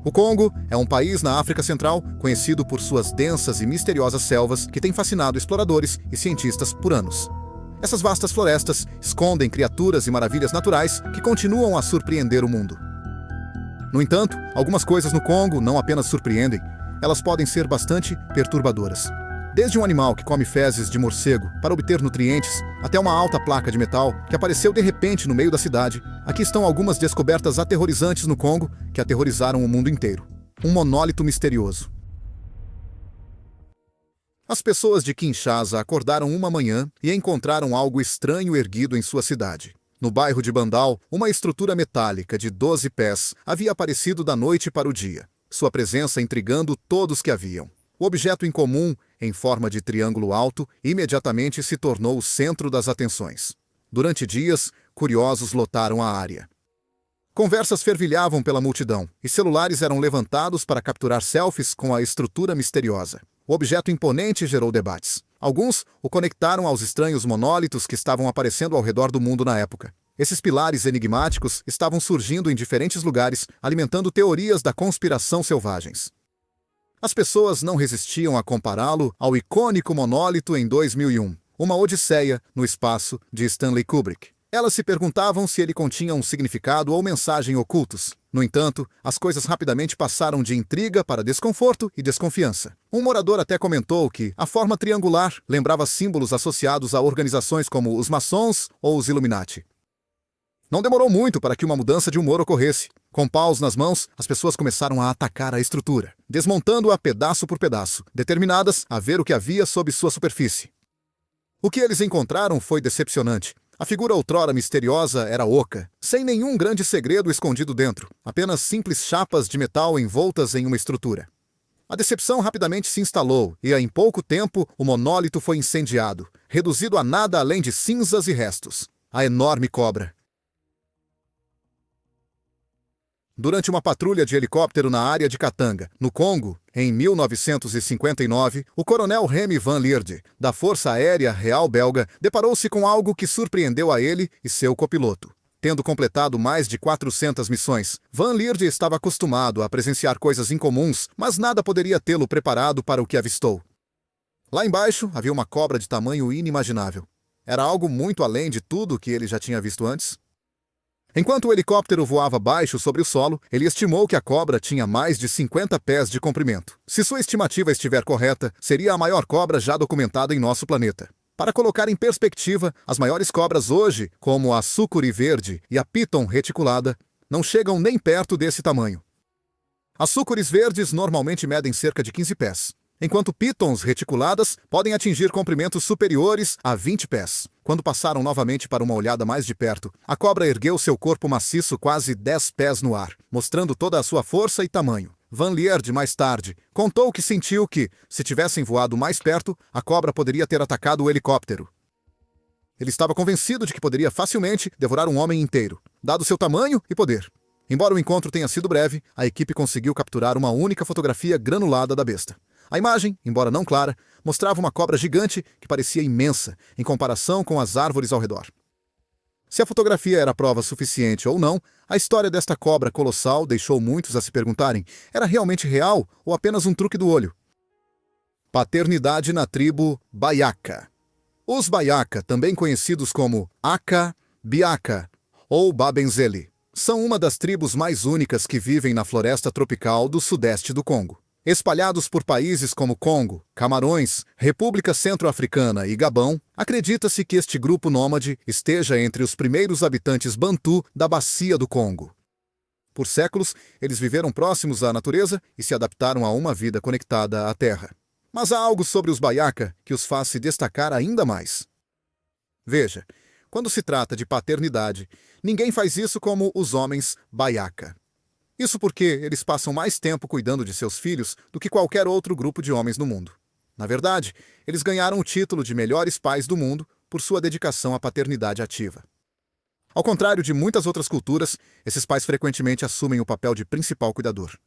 O Congo é um país na África Central conhecido por suas densas e misteriosas selvas que têm fascinado exploradores e cientistas por anos. Essas vastas florestas escondem criaturas e maravilhas naturais que continuam a surpreender o mundo. No entanto, algumas coisas no Congo não apenas surpreendem, elas podem ser bastante perturbadoras. Desde um animal que come fezes de morcego para obter nutrientes, até uma alta placa de metal que apareceu de repente no meio da cidade, aqui estão algumas descobertas aterrorizantes no Congo que aterrorizaram o mundo inteiro. Um monólito misterioso. As pessoas de Kinshasa acordaram uma manhã e encontraram algo estranho erguido em sua cidade. No bairro de Bandal, uma estrutura metálica de 12 pés havia aparecido da noite para o dia, sua presença intrigando todos que a viam. O objeto incomum, em forma de triângulo alto, imediatamente se tornou o centro das atenções. Durante dias, curiosos lotaram a área. Conversas fervilhavam pela multidão, e celulares eram levantados para capturar selfies com a estrutura misteriosa. O objeto imponente gerou debates. Alguns o conectaram aos estranhos monólitos que estavam aparecendo ao redor do mundo na época. Esses pilares enigmáticos estavam surgindo em diferentes lugares, alimentando teorias da conspiração selvagens. As pessoas não resistiam a compará-lo ao icônico monólito em 2001, uma odisseia no espaço de Stanley Kubrick. Elas se perguntavam se ele continha um significado ou mensagem ocultos. No entanto, as coisas rapidamente passaram de intriga para desconforto e desconfiança. Um morador até comentou que a forma triangular lembrava símbolos associados a organizações como os maçons ou os Illuminati. Não demorou muito para que uma mudança de humor ocorresse. Com paus nas mãos, as pessoas começaram a atacar a estrutura, desmontando-a pedaço por pedaço, determinadas a ver o que havia sob sua superfície. O que eles encontraram foi decepcionante. A figura outrora misteriosa era oca, sem nenhum grande segredo escondido dentro, apenas simples chapas de metal envoltas em uma estrutura. A decepção rapidamente se instalou e, em pouco tempo, o monólito foi incendiado, reduzido a nada além de cinzas e restos. A enorme cobra. Durante uma patrulha de helicóptero na área de Katanga, no Congo, em 1959, o coronel Remy Van Lierde, da Força Aérea Real Belga, deparou-se com algo que surpreendeu a ele e seu copiloto. Tendo completado mais de 400 missões, Van Lierde estava acostumado a presenciar coisas incomuns, mas nada poderia tê-lo preparado para o que avistou. Lá embaixo havia uma cobra de tamanho inimaginável. Era algo muito além de tudo o que ele já tinha visto antes. Enquanto o helicóptero voava baixo sobre o solo, ele estimou que a cobra tinha mais de 50 pés de comprimento. Se sua estimativa estiver correta, seria a maior cobra já documentada em nosso planeta. Para colocar em perspectiva, as maiores cobras hoje, como a sucuri verde e a piton reticulada, não chegam nem perto desse tamanho. As sucuris verdes normalmente medem cerca de 15 pés, enquanto pitons reticuladas podem atingir comprimentos superiores a 20 pés. Quando passaram novamente para uma olhada mais de perto, a cobra ergueu seu corpo maciço quase 10 pés no ar, mostrando toda a sua força e tamanho. Van Lierde, mais tarde, contou que sentiu que, se tivessem voado mais perto, a cobra poderia ter atacado o helicóptero. Ele estava convencido de que poderia facilmente devorar um homem inteiro, dado seu tamanho e poder. Embora o encontro tenha sido breve, a equipe conseguiu capturar uma única fotografia granulada da besta. A imagem, embora não clara, mostrava uma cobra gigante que parecia imensa em comparação com as árvores ao redor. Se a fotografia era prova suficiente ou não, a história desta cobra colossal deixou muitos a se perguntarem: era realmente real ou apenas um truque do olho? Paternidade na tribo Bayaka. Os Bayaka, também conhecidos como Aka, Biaka ou Babenzeli, são uma das tribos mais únicas que vivem na floresta tropical do sudeste do Congo. Espalhados por países como Congo, Camarões, República Centro-Africana e Gabão, acredita-se que este grupo nômade esteja entre os primeiros habitantes bantu da bacia do Congo. Por séculos, eles viveram próximos à natureza e se adaptaram a uma vida conectada à terra. Mas há algo sobre os Bayaka que os faz se destacar ainda mais. Veja, quando se trata de paternidade, ninguém faz isso como os homens Bayaka. Isso porque eles passam mais tempo cuidando de seus filhos do que qualquer outro grupo de homens no mundo. Na verdade, eles ganharam o título de melhores pais do mundo por sua dedicação à paternidade ativa. Ao contrário de muitas outras culturas, esses pais frequentemente assumem o papel de principal cuidador.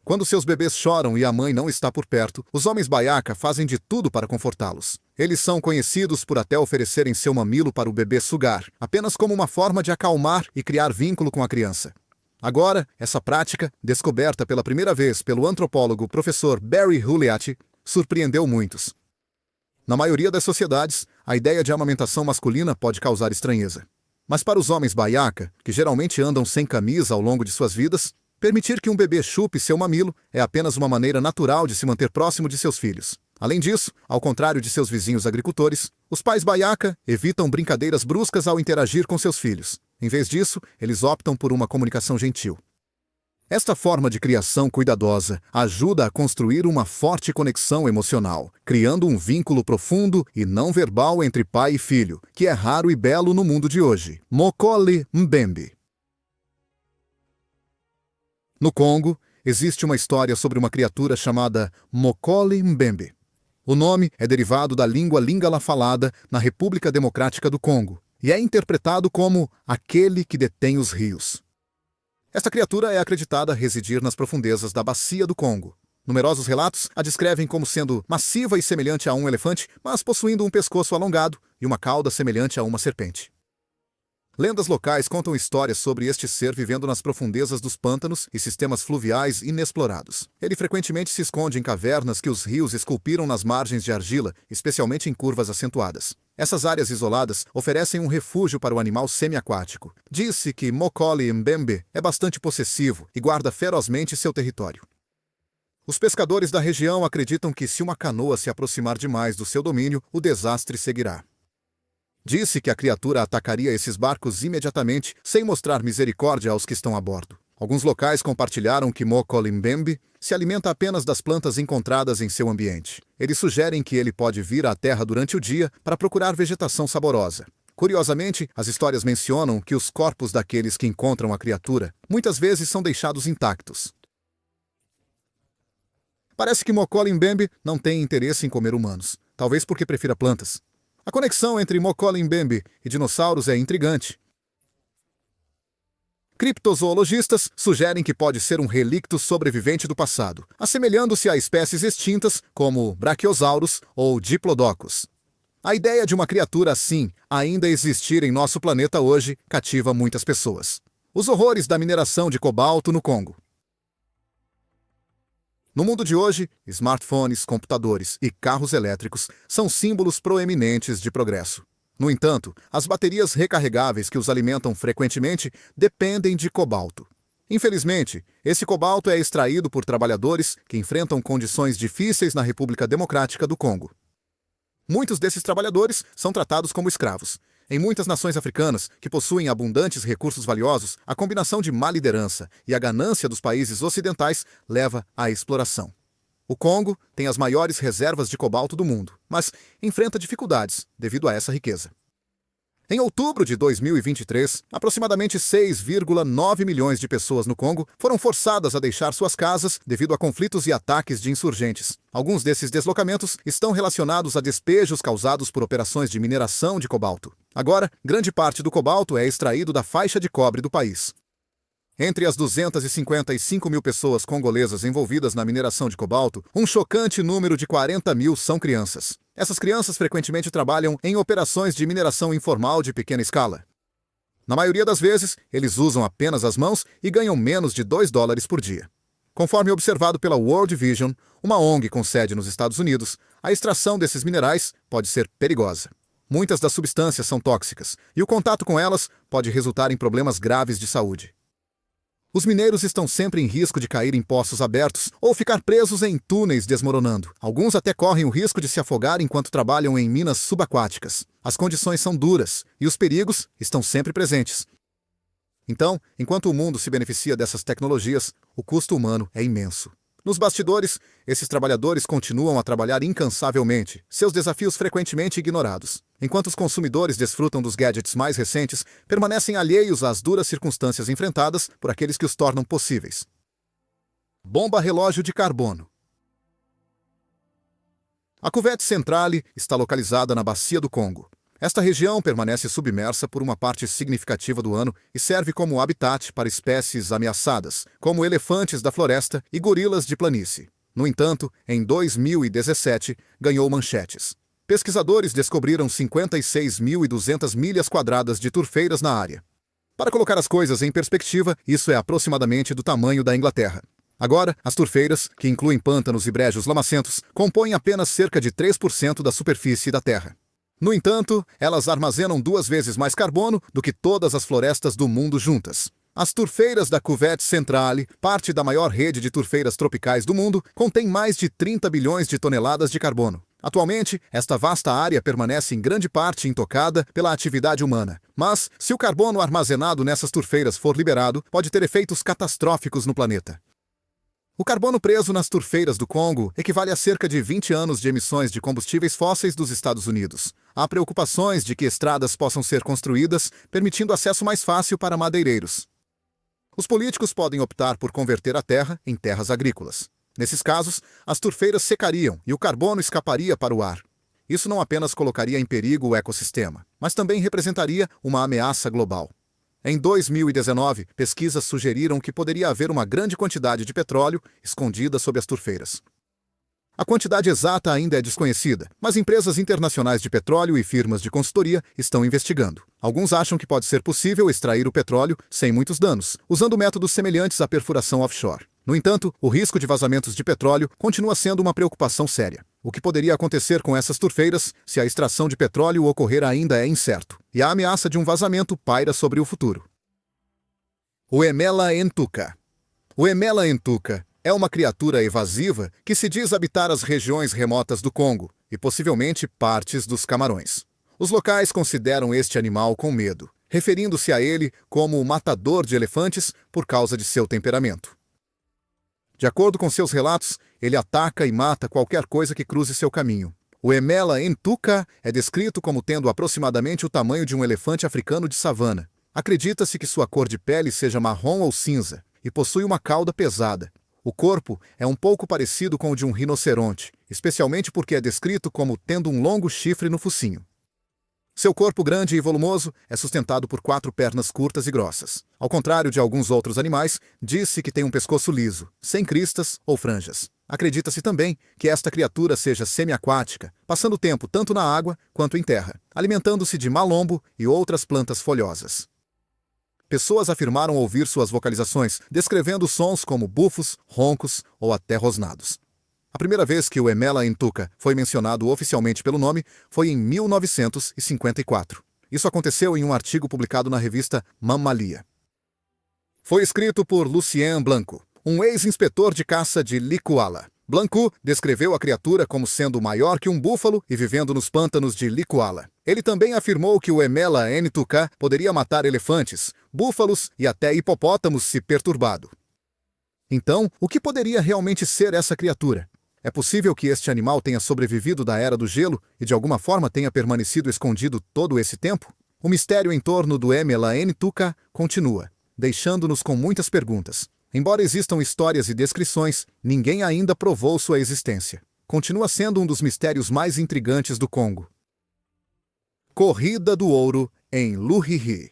Quando seus bebês choram e a mãe não está por perto, os homens Bayaka fazem de tudo para confortá-los. Eles são conhecidos por até oferecerem seu mamilo para o bebê sugar, apenas como uma forma de acalmar e criar vínculo com a criança. Agora, essa prática, descoberta pela primeira vez pelo antropólogo professor Barry Huliati, surpreendeu muitos. Na maioria das sociedades, a ideia de amamentação masculina pode causar estranheza. Mas para os homens baiaca, que geralmente andam sem camisa ao longo de suas vidas, permitir que um bebê chupe seu mamilo é apenas uma maneira natural de se manter próximo de seus filhos. Além disso, ao contrário de seus vizinhos agricultores, os pais baiaca evitam brincadeiras bruscas ao interagir com seus filhos. Em vez disso, eles optam por uma comunicação gentil. Esta forma de criação cuidadosa ajuda a construir uma forte conexão emocional, criando um vínculo profundo e não verbal entre pai e filho, que é raro e belo no mundo de hoje. Mokole Mbembe. No Congo, existe uma história sobre uma criatura chamada Mokole Mbembe. O nome é derivado da língua lingala falada na República Democrática do Congo e é interpretado como aquele que detém os rios. Esta criatura é acreditada residir nas profundezas da Bacia do Congo. Numerosos relatos a descrevem como sendo massiva e semelhante a um elefante, mas possuindo um pescoço alongado e uma cauda semelhante a uma serpente. Lendas locais contam histórias sobre este ser vivendo nas profundezas dos pântanos e sistemas fluviais inexplorados. Ele frequentemente se esconde em cavernas que os rios esculpiram nas margens de argila, especialmente em curvas acentuadas. Essas áreas isoladas oferecem um refúgio para o animal semiaquático. Diz-se que Mokole Mbembe é bastante possessivo e guarda ferozmente seu território. Os pescadores da região acreditam que se uma canoa se aproximar demais do seu domínio, o desastre seguirá. Disse que a criatura atacaria esses barcos imediatamente, sem mostrar misericórdia aos que estão a bordo. Alguns locais compartilharam que Mokole Mbembe se alimenta apenas das plantas encontradas em seu ambiente. Eles sugerem que ele pode vir à terra durante o dia para procurar vegetação saborosa. Curiosamente, as histórias mencionam que os corpos daqueles que encontram a criatura muitas vezes são deixados intactos. Parece que Mokole Mbembe não tem interesse em comer humanos, talvez porque prefira plantas. A conexão entre Mokole Mbembe e dinossauros é intrigante. Criptozoologistas sugerem que pode ser um relicto sobrevivente do passado, assemelhando-se a espécies extintas como Brachiosaurus ou Diplodocus. A ideia de uma criatura assim ainda existir em nosso planeta hoje cativa muitas pessoas. Os horrores da mineração de cobalto no Congo. No mundo de hoje, smartphones, computadores e carros elétricos são símbolos proeminentes de progresso. No entanto, as baterias recarregáveis que os alimentam frequentemente dependem de cobalto. Infelizmente, esse cobalto é extraído por trabalhadores que enfrentam condições difíceis na República Democrática do Congo. Muitos desses trabalhadores são tratados como escravos. Em muitas nações africanas, que possuem abundantes recursos valiosos, a combinação de má liderança e a ganância dos países ocidentais leva à exploração. O Congo tem as maiores reservas de cobalto do mundo, mas enfrenta dificuldades devido a essa riqueza. Em outubro de 2023, aproximadamente 6,9 milhões de pessoas no Congo foram forçadas a deixar suas casas devido a conflitos e ataques de insurgentes. Alguns desses deslocamentos estão relacionados a despejos causados por operações de mineração de cobalto. Agora, grande parte do cobalto é extraído da faixa de cobre do país. Entre as 255 mil pessoas congolesas envolvidas na mineração de cobalto, um chocante número de 40 mil são crianças. Essas crianças frequentemente trabalham em operações de mineração informal de pequena escala. Na maioria das vezes, eles usam apenas as mãos e ganham menos de $2 por dia. Conforme observado pela World Vision, uma ONG com sede nos Estados Unidos, a extração desses minerais pode ser perigosa. Muitas das substâncias são tóxicas, e o contato com elas pode resultar em problemas graves de saúde. Os mineiros estão sempre em risco de cair em poços abertos ou ficar presos em túneis desmoronando. Alguns até correm o risco de se afogar enquanto trabalham em minas subaquáticas. As condições são duras e os perigos estão sempre presentes. Então, enquanto o mundo se beneficia dessas tecnologias, o custo humano é imenso. Nos bastidores, esses trabalhadores continuam a trabalhar incansavelmente, seus desafios frequentemente ignorados. Enquanto os consumidores desfrutam dos gadgets mais recentes, permanecem alheios às duras circunstâncias enfrentadas por aqueles que os tornam possíveis. Bomba relógio de carbono. A Cuvette Centrale está localizada na Bacia do Congo. Esta região permanece submersa por uma parte significativa do ano e serve como habitat para espécies ameaçadas, como elefantes da floresta e gorilas de planície. No entanto, em 2017, ganhou manchetes. Pesquisadores descobriram 56.200 milhas quadradas de turfeiras na área. Para colocar as coisas em perspectiva, isso é aproximadamente do tamanho da Inglaterra. Agora, as turfeiras, que incluem pântanos e brejos lamacentos, compõem apenas cerca de 3% da superfície da Terra. No entanto, elas armazenam 2 vezes mais carbono do que todas as florestas do mundo juntas. As turfeiras da Cuvette Centrale, parte da maior rede de turfeiras tropicais do mundo, contém mais de 30 bilhões de toneladas de carbono. Atualmente, esta vasta área permanece em grande parte intocada pela atividade humana. Mas, se o carbono armazenado nessas turfeiras for liberado, pode ter efeitos catastróficos no planeta. O carbono preso nas turfeiras do Congo equivale a cerca de 20 anos de emissões de combustíveis fósseis dos Estados Unidos. Há preocupações de que estradas possam ser construídas, permitindo acesso mais fácil para madeireiros. Os políticos podem optar por converter a terra em terras agrícolas. Nesses casos, as turfeiras secariam e o carbono escaparia para o ar. Isso não apenas colocaria em perigo o ecossistema, mas também representaria uma ameaça global. Em 2019, pesquisas sugeriram que poderia haver uma grande quantidade de petróleo escondida sob as turfeiras. A quantidade exata ainda é desconhecida, mas empresas internacionais de petróleo e firmas de consultoria estão investigando. Alguns acham que pode ser possível extrair o petróleo sem muitos danos, usando métodos semelhantes à perfuração offshore. No entanto, o risco de vazamentos de petróleo continua sendo uma preocupação séria. O que poderia acontecer com essas turfeiras se a extração de petróleo ocorrer ainda é incerto, e a ameaça de um vazamento paira sobre o futuro. O Emela Ntuka. O Emela Ntuka é uma criatura evasiva que se diz habitar as regiões remotas do Congo e possivelmente partes dos Camarões. Os locais consideram este animal com medo, referindo-se a ele como o matador de elefantes por causa de seu temperamento. De acordo com seus relatos, ele ataca e mata qualquer coisa que cruze seu caminho. O Emela Ntuka é descrito como tendo aproximadamente o tamanho de um elefante africano de savana. Acredita-se que sua cor de pele seja marrom ou cinza e possui uma cauda pesada. O corpo é um pouco parecido com o de um rinoceronte, especialmente porque é descrito como tendo um longo chifre no focinho. Seu corpo grande e volumoso é sustentado por 4 pernas curtas e grossas. Ao contrário de alguns outros animais, diz-se que tem um pescoço liso, sem cristas ou franjas. Acredita-se também que esta criatura seja semiaquática, passando tempo tanto na água quanto em terra, alimentando-se de malombo e outras plantas folhosas. Pessoas afirmaram ouvir suas vocalizações, descrevendo sons como bufos, roncos ou até rosnados. A primeira vez que o Emela Ntuka foi mencionado oficialmente pelo nome foi em 1954. Isso aconteceu em um artigo publicado na revista Mammalia. Foi escrito por Lucien Blanco, um ex-inspetor de caça de Likuala. Blanco descreveu a criatura como sendo maior que um búfalo e vivendo nos pântanos de Likuala. Ele também afirmou que o Emela Ntuka poderia matar elefantes, búfalos e até hipopótamos se perturbado. Então, o que poderia realmente ser essa criatura? É possível que este animal tenha sobrevivido da Era do Gelo e de alguma forma tenha permanecido escondido todo esse tempo? O mistério em torno do Emela Ntuka continua, deixando-nos com muitas perguntas. Embora existam histórias e descrições, ninguém ainda provou sua existência. Continua sendo um dos mistérios mais intrigantes do Congo. Corrida do Ouro em Luhihi.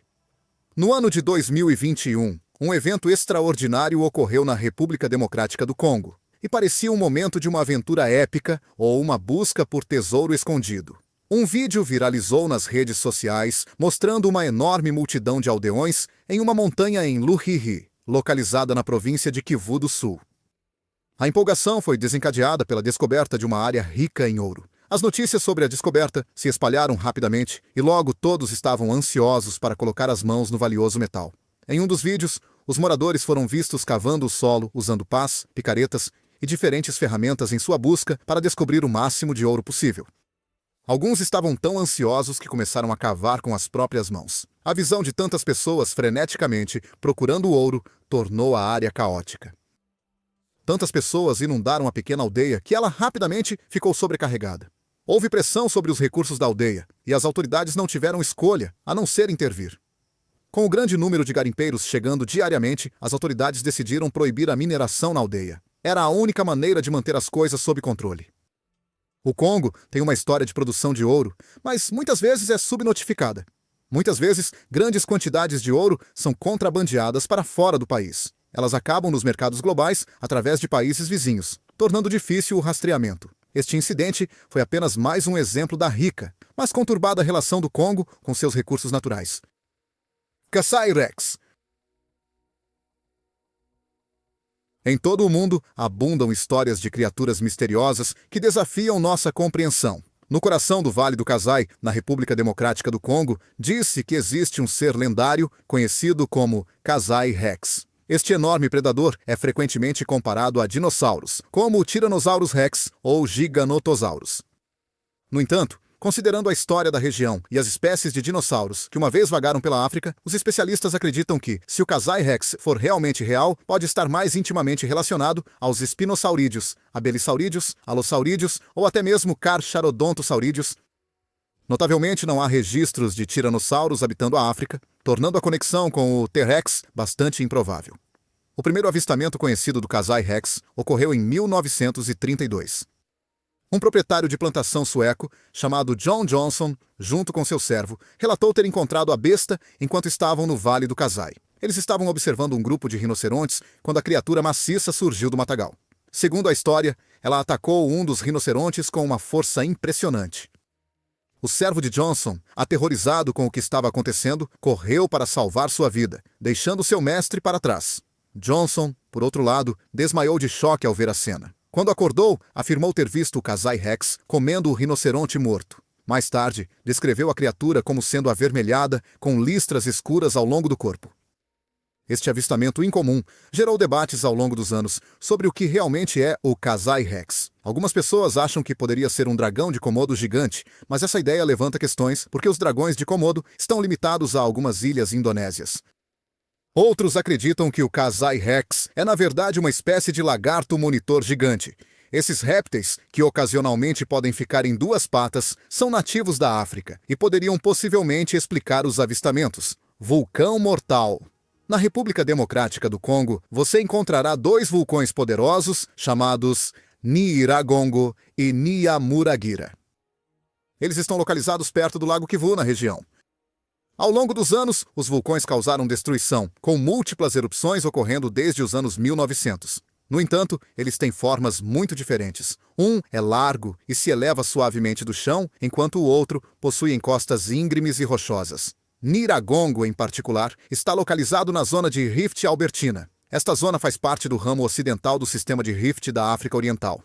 No ano de 2021, um evento extraordinário ocorreu na República Democrática do Congo, e parecia um momento de uma aventura épica ou uma busca por tesouro escondido. Um vídeo viralizou nas redes sociais mostrando uma enorme multidão de aldeões em uma montanha em Luhihi, localizada na província de Kivu do Sul. A empolgação foi desencadeada pela descoberta de uma área rica em ouro. As notícias sobre a descoberta se espalharam rapidamente e logo todos estavam ansiosos para colocar as mãos no valioso metal. Em um dos vídeos, os moradores foram vistos cavando o solo usando pás, picaretas e diferentes ferramentas em sua busca para descobrir o máximo de ouro possível. Alguns estavam tão ansiosos que começaram a cavar com as próprias mãos. A visão de tantas pessoas freneticamente procurando o ouro tornou a área caótica. Tantas pessoas inundaram a pequena aldeia que ela rapidamente ficou sobrecarregada. Houve pressão sobre os recursos da aldeia e as autoridades não tiveram escolha a não ser intervir. Com o grande número de garimpeiros chegando diariamente, as autoridades decidiram proibir a mineração na aldeia. Era a única maneira de manter as coisas sob controle. O Congo tem uma história de produção de ouro, mas muitas vezes é subnotificada. Muitas vezes, grandes quantidades de ouro são contrabandeadas para fora do país. Elas acabam nos mercados globais através de países vizinhos, tornando difícil o rastreamento. Este incidente foi apenas mais um exemplo da rica, mas conturbada relação do Congo com seus recursos naturais. Kasai Rex. Em todo o mundo, abundam histórias de criaturas misteriosas que desafiam nossa compreensão. No coração do Vale do Kasai, na República Democrática do Congo, diz-se que existe um ser lendário conhecido como Kasai Rex. Este enorme predador é frequentemente comparado a dinossauros, como o Tyrannosaurus Rex ou Giganotosaurus. No entanto, considerando a história da região e as espécies de dinossauros que uma vez vagaram pela África, os especialistas acreditam que, se o Kasai Rex for realmente real, pode estar mais intimamente relacionado aos espinossaurídeos, abelissaurídeos, alossaurídeos ou até mesmo carcharodontosaurídeos. Notavelmente, não há registros de tiranossauros habitando a África, tornando a conexão com o T-Rex bastante improvável. O primeiro avistamento conhecido do Kasai Rex ocorreu em 1932. Um proprietário de plantação sueco, chamado John Johnson, junto com seu servo, relatou ter encontrado a besta enquanto estavam no Vale do Kasai. Eles estavam observando um grupo de rinocerontes quando a criatura maciça surgiu do matagal. Segundo a história, ela atacou um dos rinocerontes com uma força impressionante. O servo de Johnson, aterrorizado com o que estava acontecendo, correu para salvar sua vida, deixando seu mestre para trás. Johnson, por outro lado, desmaiou de choque ao ver a cena. Quando acordou, afirmou ter visto o Kasai Rex comendo o rinoceronte morto. Mais tarde, descreveu a criatura como sendo avermelhada, com listras escuras ao longo do corpo. Este avistamento incomum gerou debates ao longo dos anos sobre o que realmente é o Kasai Rex. Algumas pessoas acham que poderia ser um dragão de Komodo gigante, mas essa ideia levanta questões porque os dragões de Komodo estão limitados a algumas ilhas indonésias. Outros acreditam que o Kasai Rex é na verdade uma espécie de lagarto monitor gigante. Esses répteis, que ocasionalmente podem ficar em duas patas, são nativos da África e poderiam possivelmente explicar os avistamentos. Vulcão mortal. Na República Democrática do Congo, você encontrará dois vulcões poderosos chamados Nyiragongo e Nyamuragira. Eles estão localizados perto do Lago Kivu, na região. Ao longo dos anos, os vulcões causaram destruição, com múltiplas erupções ocorrendo desde os anos 1900. No entanto, eles têm formas muito diferentes. Um é largo e se eleva suavemente do chão, enquanto o outro possui encostas íngremes e rochosas. Nyiragongo, em particular, está localizado na zona de Rift Albertina. Esta zona faz parte do ramo ocidental do sistema de Rift da África Oriental.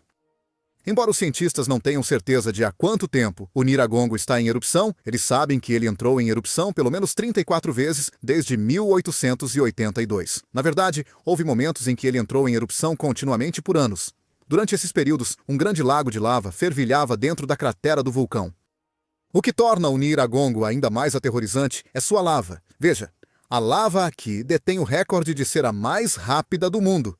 Embora os cientistas não tenham certeza de há quanto tempo o Nyiragongo está em erupção, eles sabem que ele entrou em erupção pelo menos 34 vezes desde 1882. Na verdade, houve momentos em que ele entrou em erupção continuamente por anos. Durante esses períodos, um grande lago de lava fervilhava dentro da cratera do vulcão. O que torna o Nyiragongo ainda mais aterrorizante é sua lava. Veja, a lava aqui detém o recorde de ser a mais rápida do mundo.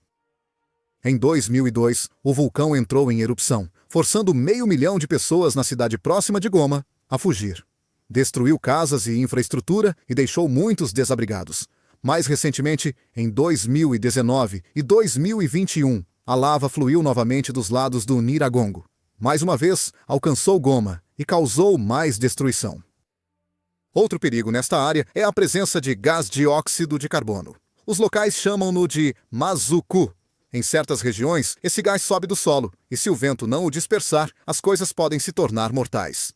Em 2002, o vulcão entrou em erupção, forçando 500 mil de pessoas na cidade próxima de Goma a fugir. Destruiu casas e infraestrutura e deixou muitos desabrigados. Mais recentemente, em 2019 e 2021, a lava fluiu novamente dos lados do Nyiragongo. Mais uma vez, alcançou Goma e causou mais destruição. Outro perigo nesta área é a presença de gás dióxido de carbono. Os locais chamam-no de mazuku. Em certas regiões, esse gás sobe do solo, e se o vento não o dispersar, as coisas podem se tornar mortais.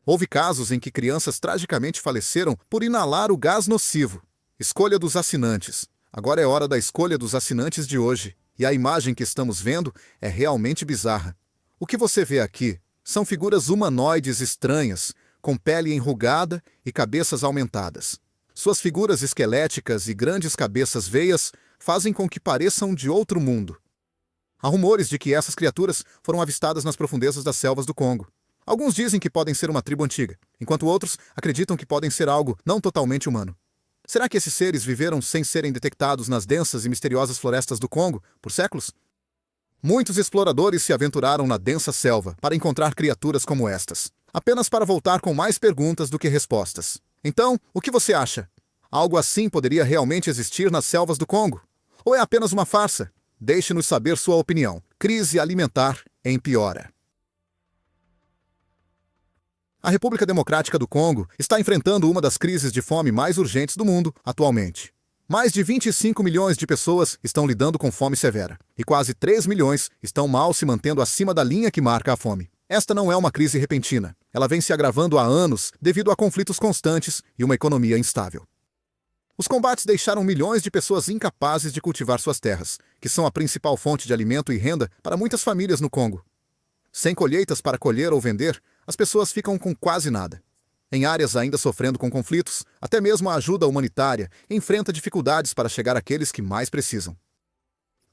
Houve casos em que crianças tragicamente faleceram por inalar o gás nocivo. Escolha dos assinantes. Agora é hora da escolha dos assinantes de hoje, e a imagem que estamos vendo é realmente bizarra. O que você vê aqui são figuras humanoides estranhas, com pele enrugada e cabeças aumentadas. Suas figuras esqueléticas e grandes cabeças veias fazem com que pareçam de outro mundo. Há rumores de que essas criaturas foram avistadas nas profundezas das selvas do Congo. Alguns dizem que podem ser uma tribo antiga, enquanto outros acreditam que podem ser algo não totalmente humano. Será que esses seres viveram sem serem detectados nas densas e misteriosas florestas do Congo por séculos? Muitos exploradores se aventuraram na densa selva para encontrar criaturas como estas, apenas para voltar com mais perguntas do que respostas. Então, o que você acha? Algo assim poderia realmente existir nas selvas do Congo? Ou é apenas uma farsa? Deixe-nos saber sua opinião. Crise alimentar em piora. A República Democrática do Congo está enfrentando uma das crises de fome mais urgentes do mundo atualmente. Mais de 25 milhões de pessoas estão lidando com fome severa, e quase 3 milhões estão mal se mantendo acima da linha que marca a fome. Esta não é uma crise repentina. Ela vem se agravando há anos devido a conflitos constantes e uma economia instável. Os combates deixaram milhões de pessoas incapazes de cultivar suas terras, que são a principal fonte de alimento e renda para muitas famílias no Congo. Sem colheitas para colher ou vender, as pessoas ficam com quase nada. Em áreas ainda sofrendo com conflitos, até mesmo a ajuda humanitária enfrenta dificuldades para chegar àqueles que mais precisam.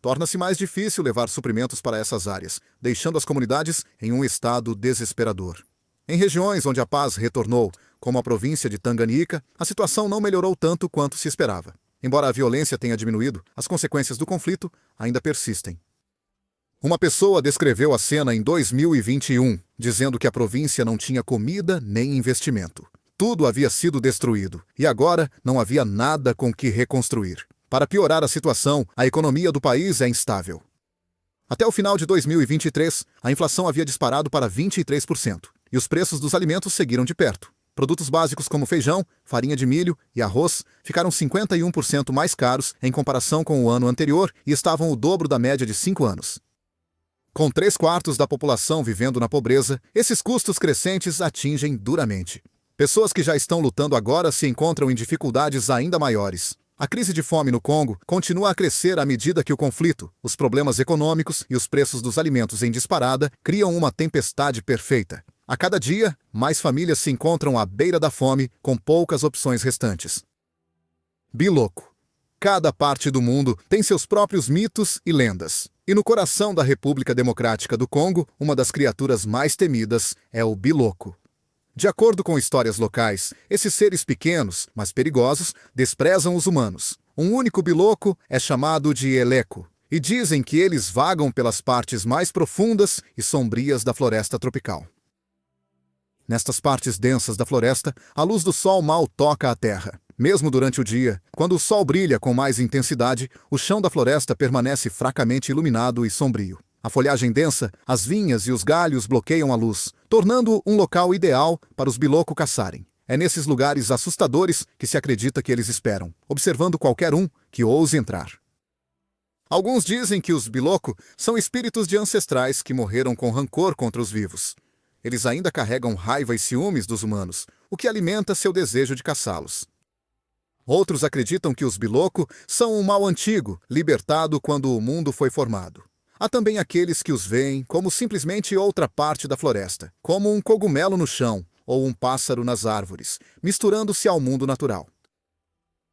Torna-se mais difícil levar suprimentos para essas áreas, deixando as comunidades em um estado desesperador. Em regiões onde a paz retornou, como a província de Tanganyika, a situação não melhorou tanto quanto se esperava. Embora a violência tenha diminuído, as consequências do conflito ainda persistem. Uma pessoa descreveu a cena em 2021, dizendo que a província não tinha comida nem investimento. Tudo havia sido destruído, e agora não havia nada com que reconstruir. Para piorar a situação, a economia do país é instável. Até o final de 2023, a inflação havia disparado para 23%, e os preços dos alimentos seguiram de perto. Produtos básicos como feijão, farinha de milho e arroz ficaram 51% mais caros em comparação com o ano anterior e estavam o dobro da média de 5 anos. Com 3/4 da população vivendo na pobreza, esses custos crescentes atingem duramente. Pessoas que já estão lutando agora se encontram em dificuldades ainda maiores. A crise de fome no Congo continua a crescer à medida que o conflito, os problemas econômicos e os preços dos alimentos em disparada criam uma tempestade perfeita. A cada dia, mais famílias se encontram à beira da fome, com poucas opções restantes. Biloco. Cada parte do mundo tem seus próprios mitos e lendas. E no coração da República Democrática do Congo, uma das criaturas mais temidas é o biloco. De acordo com histórias locais, esses seres pequenos, mas perigosos, desprezam os humanos. Um único biloco é chamado de eleco, e dizem que eles vagam pelas partes mais profundas e sombrias da floresta tropical. Nestas partes densas da floresta, a luz do sol mal toca a terra. Mesmo durante o dia, quando o sol brilha com mais intensidade, o chão da floresta permanece fracamente iluminado e sombrio. A folhagem densa, as vinhas e os galhos bloqueiam a luz, tornando um local ideal para os biloco caçarem. É nesses lugares assustadores que se acredita que eles esperam, observando qualquer um que ouse entrar. Alguns dizem que os biloco são espíritos de ancestrais que morreram com rancor contra os vivos. Eles ainda carregam raiva e ciúmes dos humanos, o que alimenta seu desejo de caçá-los. Outros acreditam que os biloco são um mal antigo, libertado quando o mundo foi formado. Há também aqueles que os veem como simplesmente outra parte da floresta, como um cogumelo no chão ou um pássaro nas árvores, misturando-se ao mundo natural.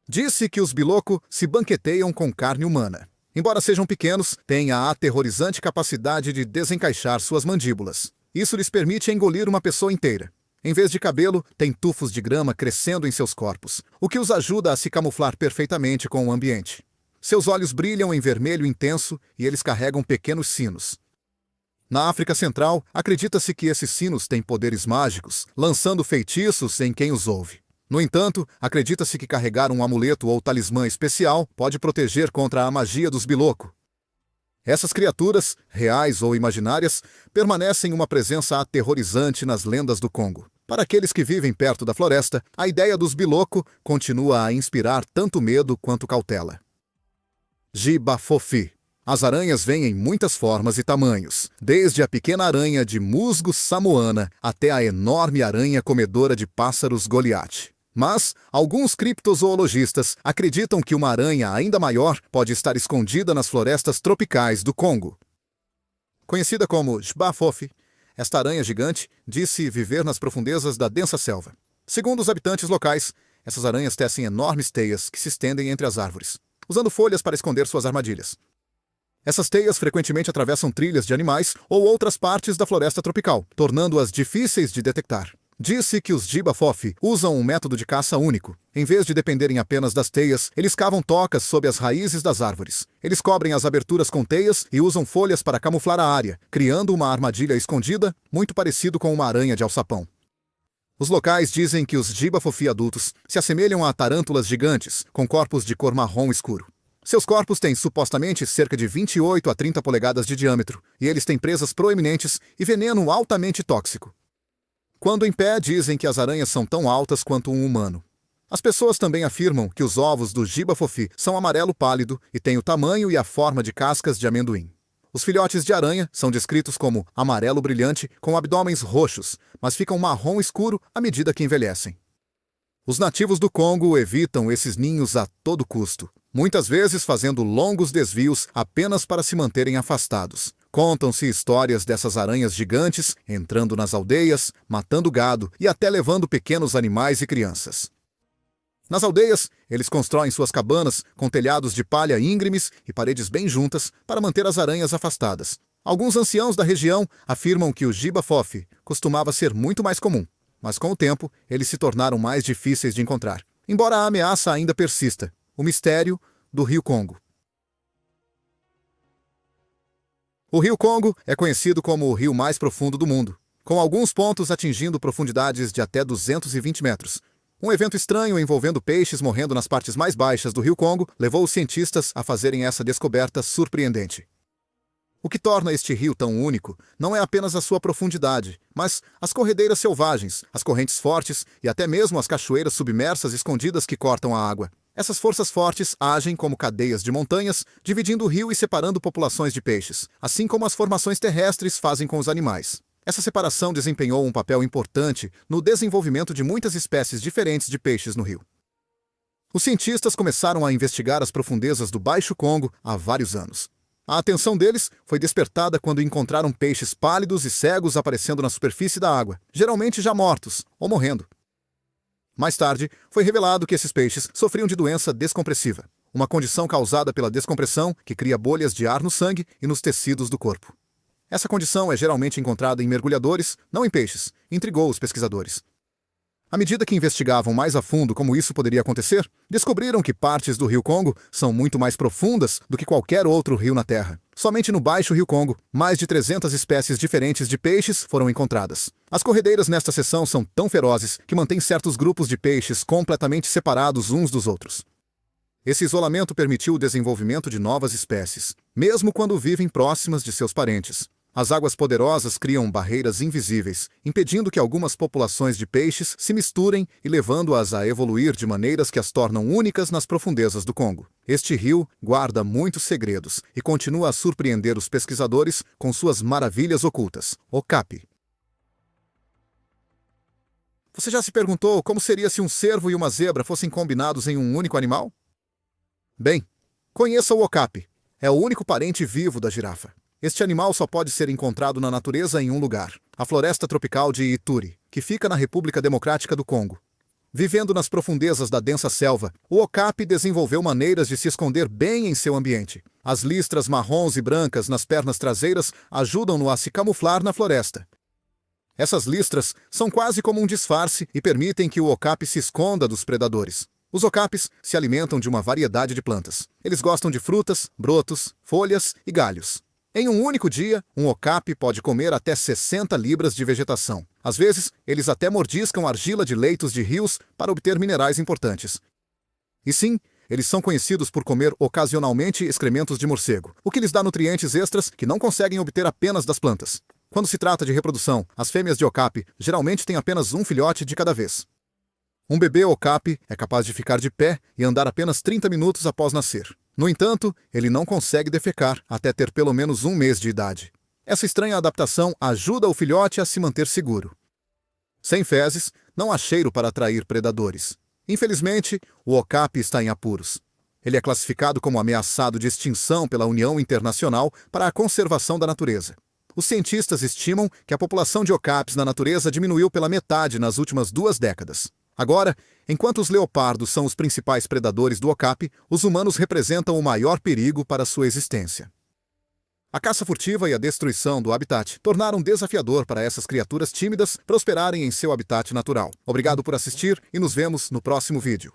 Diz-se que os biloco se banqueteiam com carne humana. Embora sejam pequenos, têm a aterrorizante capacidade de desencaixar suas mandíbulas. Isso lhes permite engolir uma pessoa inteira. Em vez de cabelo, tem tufos de grama crescendo em seus corpos, o que os ajuda a se camuflar perfeitamente com o ambiente. Seus olhos brilham em vermelho intenso e eles carregam pequenos sinos. Na África Central, acredita-se que esses sinos têm poderes mágicos, lançando feitiços em quem os ouve. No entanto, acredita-se que carregar um amuleto ou talismã especial pode proteger contra a magia dos biloco. Essas criaturas, reais ou imaginárias, permanecem uma presença aterrorizante nas lendas do Congo. Para aqueles que vivem perto da floresta, a ideia dos biloco continua a inspirar tanto medo quanto cautela. Jiba-fofi. As aranhas vêm em muitas formas e tamanhos, desde a pequena aranha de musgo samoana até a enorme aranha comedora de pássaros Goliath. Mas alguns criptozoologistas acreditam que uma aranha ainda maior pode estar escondida nas florestas tropicais do Congo. Conhecida como Jiba-fofi, esta aranha gigante disse viver nas profundezas da densa selva. Segundo os habitantes locais, essas aranhas tecem enormes teias que se estendem entre as árvores, usando folhas para esconder suas armadilhas. Essas teias frequentemente atravessam trilhas de animais ou outras partes da floresta tropical, tornando-as difíceis de detectar. Diz-se que os Jiba-fofi usam um método de caça único. Em vez de dependerem apenas das teias, eles cavam tocas sob as raízes das árvores. Eles cobrem as aberturas com teias e usam folhas para camuflar a área, criando uma armadilha escondida, muito parecido com uma aranha de alçapão. Os locais dizem que os Jiba-fofi adultos se assemelham a tarântulas gigantes, com corpos de cor marrom escuro. Seus corpos têm supostamente cerca de 28 a 30 polegadas de diâmetro, e eles têm presas proeminentes e veneno altamente tóxico. Quando em pé, dizem que as aranhas são tão altas quanto um humano. As pessoas também afirmam que os ovos do Jiba-fofi são amarelo pálido e têm o tamanho e a forma de cascas de amendoim. Os filhotes de aranha são descritos como amarelo brilhante com abdômenes roxos, mas ficam marrom escuro à medida que envelhecem. Os nativos do Congo evitam esses ninhos a todo custo, muitas vezes fazendo longos desvios apenas para se manterem afastados. Contam-se histórias dessas aranhas gigantes entrando nas aldeias, matando gado e até levando pequenos animais e crianças. Nas aldeias, eles constroem suas cabanas com telhados de palha íngremes e paredes bem juntas para manter as aranhas afastadas. Alguns anciãos da região afirmam que o giba-fofe costumava ser muito mais comum, mas com o tempo eles se tornaram mais difíceis de encontrar. Embora a ameaça ainda persista, o mistério do Rio Congo. O Rio Congo é conhecido como o rio mais profundo do mundo, com alguns pontos atingindo profundidades de até 220 metros. Um evento estranho envolvendo peixes morrendo nas partes mais baixas do Rio Congo levou os cientistas a fazerem essa descoberta surpreendente. O que torna este rio tão único não é apenas a sua profundidade, mas as corredeiras selvagens, as correntes fortes e até mesmo as cachoeiras submersas escondidas que cortam a água. Essas forças fortes agem como cadeias de montanhas, dividindo o rio e separando populações de peixes, assim como as formações terrestres fazem com os animais. Essa separação desempenhou um papel importante no desenvolvimento de muitas espécies diferentes de peixes no rio. Os cientistas começaram a investigar as profundezas do Baixo Congo há vários anos. A atenção deles foi despertada quando encontraram peixes pálidos e cegos aparecendo na superfície da água, geralmente já mortos ou morrendo. Mais tarde, foi revelado que esses peixes sofriam de doença descompressiva, uma condição causada pela descompressão que cria bolhas de ar no sangue e nos tecidos do corpo. Essa condição é geralmente encontrada em mergulhadores, não em peixes, intrigou os pesquisadores. À medida que investigavam mais a fundo como isso poderia acontecer, descobriram que partes do Rio Congo são muito mais profundas do que qualquer outro rio na Terra. Somente no Baixo Rio Congo, mais de 300 espécies diferentes de peixes foram encontradas. As corredeiras nesta seção são tão ferozes que mantêm certos grupos de peixes completamente separados uns dos outros. Esse isolamento permitiu o desenvolvimento de novas espécies, mesmo quando vivem próximas de seus parentes. As águas poderosas criam barreiras invisíveis, impedindo que algumas populações de peixes se misturem e levando-as a evoluir de maneiras que as tornam únicas nas profundezas do Congo. Este rio guarda muitos segredos e continua a surpreender os pesquisadores com suas maravilhas ocultas. Okapi. Você já se perguntou como seria se um cervo e uma zebra fossem combinados em um único animal? Bem, conheça o okapi. É o único parente vivo da girafa. Este animal só pode ser encontrado na natureza em um lugar, a floresta tropical de Ituri, que fica na República Democrática do Congo. Vivendo nas profundezas da densa selva, o okapi desenvolveu maneiras de se esconder bem em seu ambiente. As listras marrons e brancas nas pernas traseiras ajudam-no a se camuflar na floresta. Essas listras são quase como um disfarce e permitem que o okapi se esconda dos predadores. Os okapis se alimentam de uma variedade de plantas. Eles gostam de frutas, brotos, folhas e galhos. Em um único dia, um okapi pode comer até 60 libras de vegetação. Às vezes, eles até mordiscam argila de leitos de rios para obter minerais importantes. E sim, eles são conhecidos por comer ocasionalmente excrementos de morcego, o que lhes dá nutrientes extras que não conseguem obter apenas das plantas. Quando se trata de reprodução, as fêmeas de okapi geralmente têm apenas um filhote de cada vez. Um bebê okapi é capaz de ficar de pé e andar apenas 30 minutos após nascer. No entanto, ele não consegue defecar até ter pelo menos um mês de idade. Essa estranha adaptação ajuda o filhote a se manter seguro. Sem fezes, não há cheiro para atrair predadores. Infelizmente, o okapi está em apuros. Ele é classificado como ameaçado de extinção pela União Internacional para a Conservação da Natureza. Os cientistas estimam que a população de okapis na natureza diminuiu pela metade nas últimas 2 décadas. Agora, enquanto os leopardos são os principais predadores do okapi, os humanos representam o maior perigo para sua existência. A caça furtiva e a destruição do habitat tornaram desafiador para essas criaturas tímidas prosperarem em seu habitat natural. Obrigado por assistir e nos vemos no próximo vídeo.